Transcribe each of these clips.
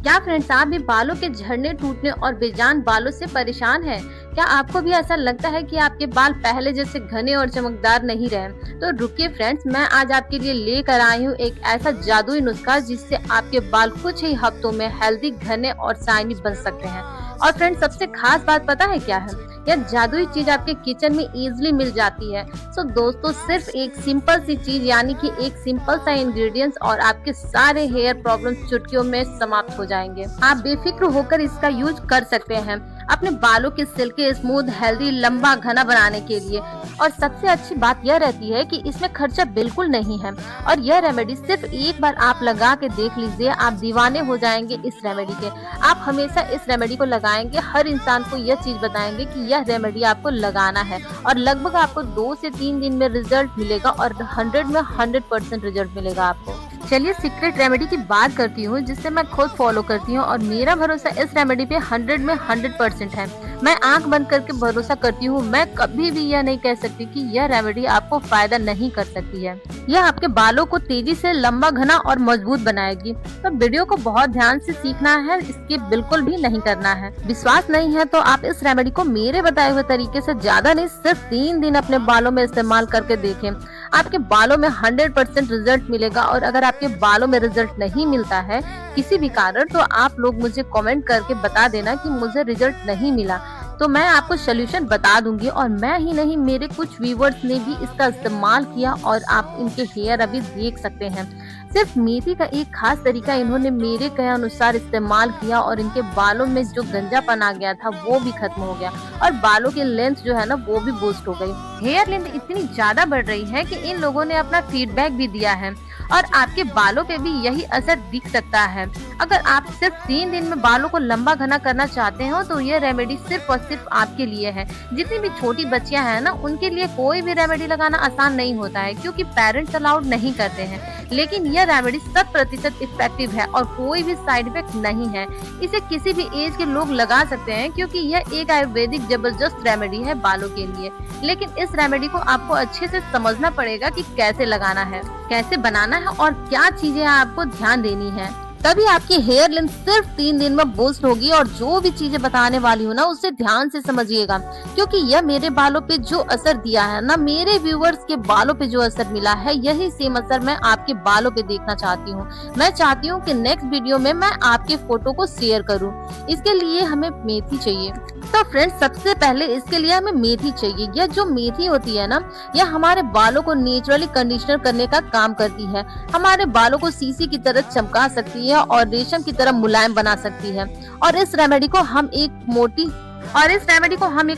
क्या फ्रेंड्स आप भी बालों के झड़ने टूटने और बेजान बालों से परेशान हैं? क्या आपको भी ऐसा लगता है कि आपके बाल पहले जैसे घने और चमकदार नहीं रहे? तो रुकिए फ्रेंड्स, मैं आज आपके लिए लेकर आई हूँ एक ऐसा जादुई नुस्खा जिससे आपके बाल कुछ ही हफ्तों में हेल्दी, घने और शाइनी बन सकते हैं। और फ्रेंड्स, सबसे खास बात पता है क्या है? यह जादुई चीज आपके किचन में इजीली मिल जाती है। सो दोस्तों, सिर्फ एक सिंपल सी चीज यानी कि एक सिंपल सा इंग्रेडिएंट्स और आपके सारे हेयर प्रॉब्लम्स चुटकियों में समाप्त हो जाएंगे। आप बेफिक्र होकर इसका यूज कर सकते हैं अपने बालों के सिल्की, स्मूथ, हेल्दी, लंबा, घना बनाने के लिए। और सबसे अच्छी बात यह रहती है कि इसमें खर्चा बिल्कुल नहीं है और यह रेमेडी सिर्फ एक बार आप लगा के देख लीजिए, आप दीवाने हो जाएंगे इस रेमेडी के। आप हमेशा इस रेमेडी को लगाएंगे, हर इंसान को यह चीज बताएंगे कि यह रेमेडी आपको लगाना है और लगभग आपको 2 से 3 दिन में रिजल्ट मिलेगा और 100 में 100% रिजल्ट मिलेगा आपको। चलिए सीक्रेट रेमेडी की बात करती हूँ जिससे मैं खुद फॉलो करती हूँ और मेरा भरोसा इस रेमेडी पे 100 में 100% है। मैं आंख बंद करके भरोसा करती हूँ। मैं कभी भी यह नहीं कह सकती कि यह रेमेडी आपको फायदा नहीं कर सकती है। यह आपके बालों को तेजी से लंबा, घना और मजबूत बनाएगी। तो वीडियो को बहुत ध्यान से सीखना है, इसके बिल्कुल भी नहीं करना है। विश्वास नहीं है तो आप इस रेमेडी को मेरे बताए हुए तरीके से ज्यादा नहीं, सिर्फ 3 दिन अपने बालों में इस्तेमाल करके देखें। आपके बालों में 100% रिजल्ट मिलेगा। और अगर आपके बालों में रिजल्ट नहीं मिलता है किसी भी कारण, तो आप लोग मुझे कमेंट करके बता देना कि मुझे रिजल्ट नहीं मिला, तो मैं आपको सोल्यूशन बता दूंगी। और मैं ही नहीं, मेरे कुछ व्यूवर्स ने भी इसका इस्तेमाल किया और आप इनके हेयर अभी देख सकते हैं। सिर्फ मेथी का एक खास तरीका इन्होंने मेरे कहे अनुसार इस्तेमाल किया और इनके बालों में जो गंजापन आ गया था वो भी खत्म हो गया और बालों की लेंथ जो है ना वो भी बूस्ट हो गई। हेयर लेंथ इतनी ज्यादा बढ़ रही है कि इन लोगों ने अपना फीडबैक भी दिया है और आपके बालों पे भी यही असर दिख सकता है। अगर आप सिर्फ 3 दिन में बालों को लंबा, घना करना चाहते हो तो ये रेमेडी सिर्फ और सिर्फ आपके लिए है। जितनी भी छोटी बच्चियां हैं ना, उनके लिए कोई भी रेमेडी लगाना आसान नहीं होता है क्योंकि पेरेंट्स अलाउड नहीं करते हैं। लेकिन यह रेमेडी 100% इफेक्टिव है और कोई भी साइड इफेक्ट नहीं है। इसे किसी भी एज के लोग लगा सकते हैं क्योंकि यह एक आयुर्वेदिक जबरदस्त रेमेडी है बालों के लिए। लेकिन इस रेमेडी को आपको अच्छे से समझना पड़ेगा कि कैसे लगाना है, कैसे बनाना है और क्या चीजें आपको ध्यान देनी है। तभी आपकी हेयर लेंथ सिर्फ 3 दिन में बूस्ट होगी। और जो भी चीजें बताने वाली हूँ ना, उसे ध्यान से समझिएगा क्योंकि यह मेरे बालों पे जो असर दिया है ना, मेरे व्यूवर्स के बालों पे जो असर मिला है, यही सेम असर मैं आपके बालों पे देखना चाहती हूँ। मैं चाहती हूँ कि नेक्स्ट वीडियो में मैं आपके फोटो को शेयर करूँ। इसके लिए हमें मेथी चाहिए। तो फ्रेंड्स, सबसे पहले इसके लिए हमें मेथी चाहिए। यह जो मेथी होती है ना, यह हमारे बालों को नेचुरली कंडीशनर करने का काम करती है। हमारे बालों को शीशी की तरह चमका सकती है और रेशम की तरह मुलायम बना सकती है। और इस रेमेडी को हम एक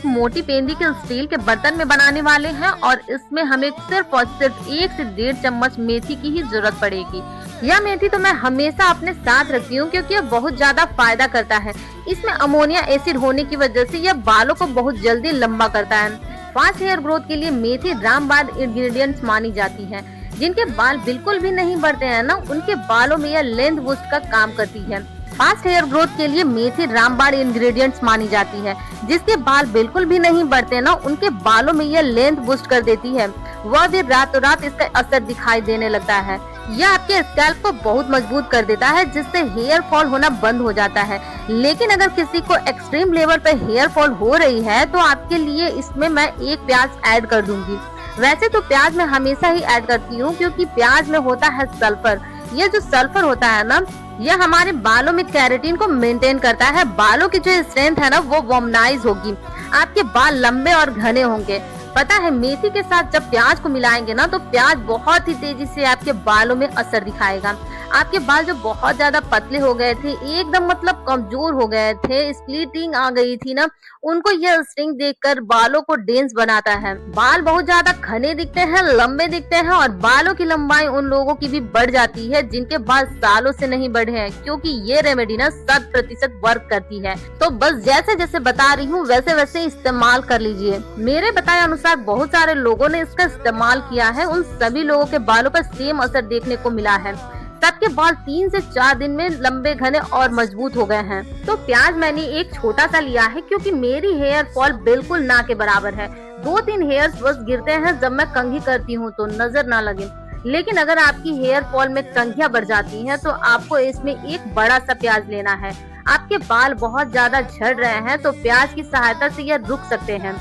मोटी पेंदी के स्टील के बर्तन में बनाने वाले हैं और इसमें हमें सिर्फ और सिर्फ 1 से 1.5 चम्मच मेथी की ही जरूरत पड़ेगी। यह मेथी तो मैं हमेशा अपने साथ रखती हूँ क्योंकि यह बहुत ज्यादा फायदा करता है। इसमें अमोनिया एसिड होने की वजह से यह बालों को बहुत जल्दी लंबा करता है। फास्ट हेयर ग्रोथ के लिए मेथी रामबाण इंग्रेडिएंट्स मानी जाती है। जिनके बाल बिल्कुल भी नहीं बढ़ते हैं ना, उनके बालों में यह लेंथ बूस्ट का काम करती है। फास्ट हेयर ग्रोथ के लिए मेथी रामबाण इंग्रेडिएंट्स मानी जाती है। जिसके बाल बिल्कुल भी नहीं बढ़ते ना, उनके बालों में यह लेंथ बूस्ट कर देती है। वह भी रातों रात इसका असर दिखाई देने लगता है। यह आपके स्कैल्प को बहुत मजबूत कर देता है जिससे हेयर फॉल होना बंद हो जाता है। लेकिन अगर किसी को एक्सट्रीम लेवल पर हेयर फॉल हो रही है तो आपके लिए इसमें मैं 1 प्याज ऐड कर दूंगी। वैसे तो प्याज मैं हमेशा ही ऐड करती हूँ क्योंकि प्याज में होता है सल्फर। यह जो सल्फर होता है ना, यह हमारे बालों में केराटिन को मेंटेन करता है। बालों की जो स्ट्रेंथ है ना, वो वॉर्मनाइज होगी। आपके बाल लंबे और घने होंगे। पता है, मेथी के साथ जब प्याज को मिलाएंगे ना, तो प्याज बहुत ही तेजी से आपके बालों में असर दिखाएगा। आपके बाल जो बहुत ज्यादा पतले हो गए थे, एकदम मतलब कमजोर हो गए थे, स्प्लिटिंग आ गई थी ना, उनको यह स्टिंग देखकर बालों को डेंस बनाता है। बाल बहुत ज्यादा घने दिखते हैं, लंबे दिखते हैं और बालों की लंबाई उन लोगों की भी बढ़ जाती है जिनके बाल सालों से नहीं बढ़े हैं क्योंकि ये रेमेडी ना 100% वर्क करती है। तो बस जैसे जैसे बता रही हूँ वैसे वैसे इस्तेमाल कर लीजिए। मेरे बताए अनुसार बहुत सारे लोगों ने इसका इस्तेमाल किया है, उन सभी लोगों के बालों पर सेम असर देखने को मिला है। सबके बाल 3 से 4 दिन में लंबे, घने और मजबूत हो गए हैं। तो प्याज मैंने एक छोटा सा लिया है क्योंकि मेरी हेयर फॉल बिल्कुल ना के बराबर है। 2-3 हेयर्स बस गिरते हैं जब मैं कंघी करती हूँ तो नजर ना लगे। लेकिन अगर आपकी हेयर फॉल में कंघियां बढ़ जाती हैं तो आपको इसमें एक बड़ा सा प्याज लेना है। आपके बाल बहुत ज्यादा झड़ रहे हैं तो प्याज की सहायता से यह रुक सकते हैं।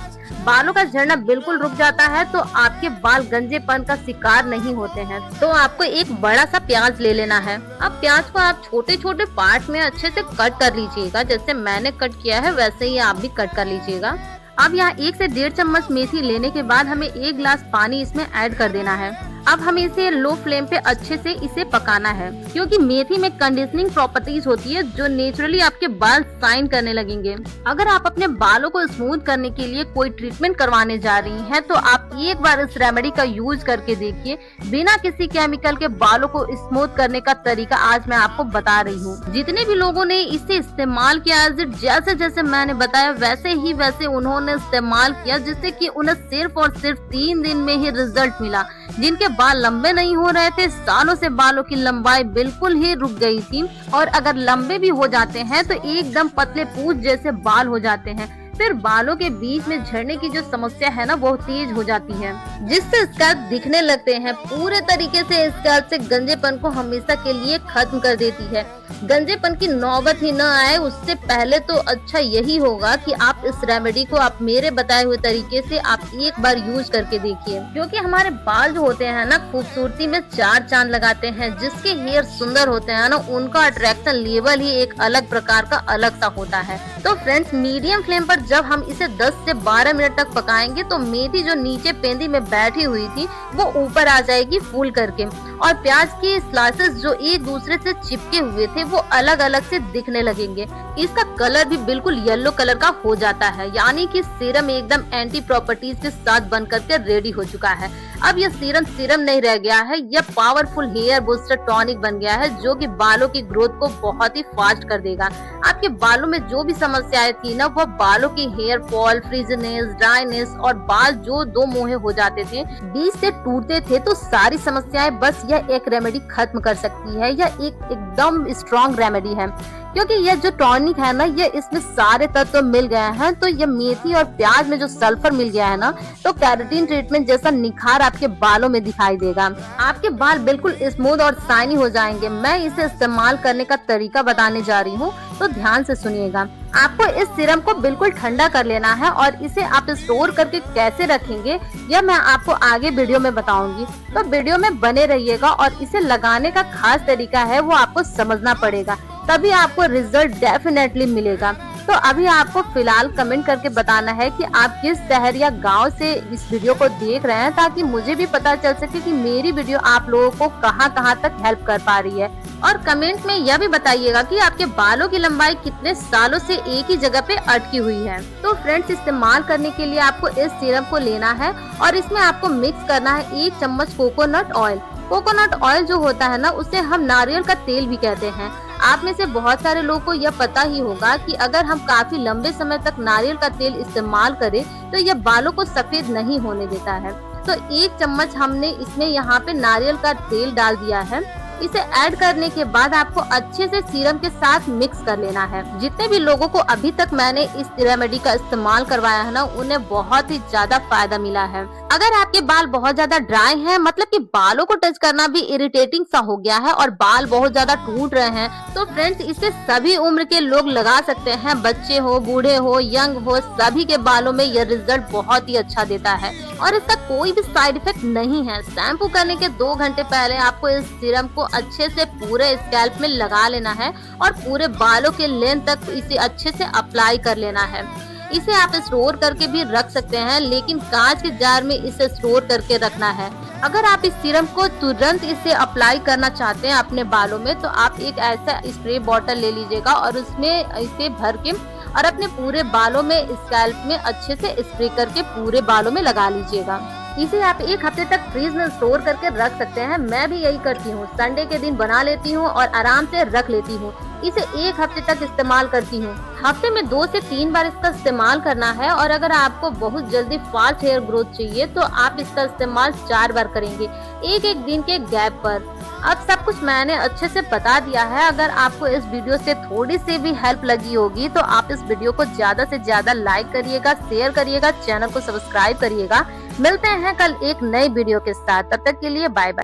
बालों का झड़ना बिल्कुल रुक जाता है तो आपके बाल गंजेपन का शिकार नहीं होते हैं। तो आपको एक बड़ा सा प्याज ले लेना है। अब प्याज को आप छोटे छोटे पार्ट में अच्छे से कट कर लीजिएगा। जैसे मैंने कट किया है वैसे ही आप भी कट कर लीजिएगा। अब यहाँ 1 से 1.5 चम्मच मेथी लेने के बाद हमें 1 गिलास पानी इसमें ऐड कर देना है। अब हमें इसे लो फ्लेम पे अच्छे से इसे पकाना है, क्योंकि मेथी में कंडीशनिंग प्रॉपर्टीज होती है जो नेचुरली आपके बाल शाइन करने लगेंगे। अगर आप अपने बालों को स्मूथ करने के लिए कोई ट्रीटमेंट करवाने जा रही हैं, तो आप एक बार इस रेमेडी का यूज करके देखिए। बिना किसी केमिकल के बालों को स्मूथ करने का तरीका आज मैं आपको बता रही हूँ। जितने भी लोगों ने इसे इस्तेमाल किया, जैसे जैसे मैंने बताया वैसे उन्होंने इस्तेमाल किया, जिससे कि उन्हें सिर्फ और सिर्फ 3 दिन में ही रिजल्ट मिला। जिनके बाल लंबे नहीं हो रहे थे, सालों से बालों की लंबाई बिल्कुल ही रुक गई थी, और अगर लंबे भी हो जाते हैं तो एकदम पतले पूंछ जैसे बाल हो जाते हैं। फिर बालों के बीच में झड़ने की जो समस्या है ना, वो तेज हो जाती है, जिससे स्कैल्प दिखने लगते हैं। पूरे तरीके से स्कैल्प से गंजेपन को हमेशा के लिए खत्म कर देती है। गंजेपन की नौबत ही न आए उससे पहले तो अच्छा यही होगा कि आप इस रेमेडी को आप मेरे बताए हुए तरीके से आप एक बार यूज करके देखिए, क्योंकि हमारे बाल जो होते हैं ना, खूबसूरती में 4 चांद लगाते हैं। जिसके हेयर सुंदर होते हैं ना, उनका अट्रैक्शन लेवल ही एक अलग प्रकार का अलग सा होता है। तो फ्रेंड्स, मीडियम फ्लेम पर जब हम इसे 10 से 12 मिनट तक पकाएंगे तो मेथी जो नीचे पेंदी में बैठी हुई थी वो ऊपर आ जाएगी फूल करके, और प्याज की स्लाइसेस जो एक दूसरे से चिपके हुए थे वो अलग अलग से दिखने लगेंगे। इसका कलर भी बिल्कुल येलो कलर का हो जाता है, यानी कि सीरम एकदम एंटी प्रॉपर्टीज के साथ बन करके रेडी हो चुका है। अब यह सीरम नहीं रह गया है, यह पावरफुल हेयर बूस्टर टॉनिक बन गया है, जो कि बालों की ग्रोथ को बहुत ही फास्ट कर देगा। आपके बालों में जो भी समस्याएं थी ना, वह बालों की हेयर फॉल, फ्रीजनेस, ड्राइनेस और बाल जो 2 मुहे हो जाते थे, बीच से टूटते थे, तो सारी समस्याएं बस यह एक रेमेडी खत्म कर सकती है। यह एकदम स्ट्रॉन्ग रेमेडी है, क्योंकि यह जो टॉनिक है ना, ये इसमें सारे तत्व मिल गए हैं। तो ये मेथी और प्याज में जो सल्फर मिल गया है ना, तो केराटिन ट्रीटमेंट जैसा निखार आपके बालों में दिखाई देगा। आपके बाल बिल्कुल स्मूथ और शाइनी हो जाएंगे। मैं इसे इस्तेमाल करने का तरीका बताने जा रही हूँ, तो ध्यान से सुनिएगा। आपको इस सीरम को बिल्कुल ठंडा कर लेना है, और इसे आप स्टोर करके कैसे रखेंगे यह मैं आपको आगे वीडियो में बताऊंगी। तो वीडियो में बने रहिएगा, और इसे लगाने का खास तरीका है वो आपको समझना पड़ेगा, तभी आपको रिजल्ट डेफिनेटली मिलेगा। तो अभी आपको फिलहाल कमेंट करके बताना है कि आप किस शहर या गांव से इस वीडियो को देख रहे हैं, ताकि मुझे भी पता चल सके कि मेरी वीडियो आप लोगों को कहां तक हेल्प कर पा रही है। और कमेंट में यह भी बताइएगा कि आपके बालों की लंबाई कितने सालों से एक ही जगह पे अटकी हुई है। तो फ्रेंड्स, इस्तेमाल करने के लिए आपको इस सीरम को लेना है, और इसमें आपको मिक्स करना है 1 चम्मच कोकोनट ऑयल। कोकोनट ऑयल जो होता है ना, उसे हम नारियल का तेल भी कहते हैं। आप में से बहुत सारे लोगों को यह पता ही होगा कि अगर हम काफी लंबे समय तक नारियल का तेल इस्तेमाल करें तो यह बालों को सफेद नहीं होने देता है। तो 1 चम्मच हमने इसमें यहाँ पे नारियल का तेल डाल दिया है। इसे ऐड करने के बाद आपको अच्छे से सीरम के साथ मिक्स कर लेना है। जितने भी लोगों को अभी तक मैंने इस रेमेडी का इस्तेमाल करवाया है ना, उन्हें बहुत ही ज्यादा फायदा मिला है। अगर आपके बाल बहुत ज्यादा ड्राई हैं, मतलब कि बालों को टच करना भी इरिटेटिंग सा हो गया है और बाल बहुत ज्यादा टूट रहे हैं, तो फ्रेंड्स, इसे सभी उम्र के लोग लगा सकते हैं। बच्चे हो, बूढ़े हो, यंग हो, सभी के बालों में यह रिजल्ट बहुत ही अच्छा देता है, और इसका कोई भी साइड इफेक्ट नहीं है। शैम्पू करने के 2 घंटे पहले आपको इस सीरम को अच्छे से पूरे स्कैल्प में लगा लेना है, और पूरे बालों के लेंथ तक इसे अच्छे से अप्लाई कर लेना है। इसे आप स्टोर करके भी रख सकते हैं, लेकिन कांच के जार में इसे स्टोर करके रखना है। अगर आप इस सीरम को तुरंत इसे अप्लाई करना चाहते हैं अपने बालों में, तो आप एक ऐसा स्प्रे बॉटल ले लीजिएगा और उसमें इसे भर के और अपने पूरे बालों में, स्कैल्प में अच्छे से स्प्रे करके पूरे बालों में लगा लीजिएगा। इसे आप 1 हफ्ते तक फ्रीज में स्टोर करके रख सकते हैं। मैं भी यही करती हूँ, संडे के दिन बना लेती हूँ और आराम से रख लेती हूँ। इसे 1 हफ्ते तक इस्तेमाल करती हूँ। हफ्ते में 2 से 3 बार इसका इस्तेमाल करना है, और अगर आपको बहुत जल्दी फास्ट हेयर ग्रोथ चाहिए तो आप इसका इस्तेमाल 4 बार करेंगे, 1-1 दिन के गैप पर। अब सब कुछ मैंने अच्छे से बता दिया है। अगर आपको इस वीडियो से थोड़ी सी भी हेल्प लगी होगी तो आप इस वीडियो को ज्यादा से ज्यादा लाइक करिएगा, शेयर करिएगा, चैनल को सब्सक्राइब करिएगा। मिलते हैं कल एक नई वीडियो के साथ, तब तक के लिए बाय बाय।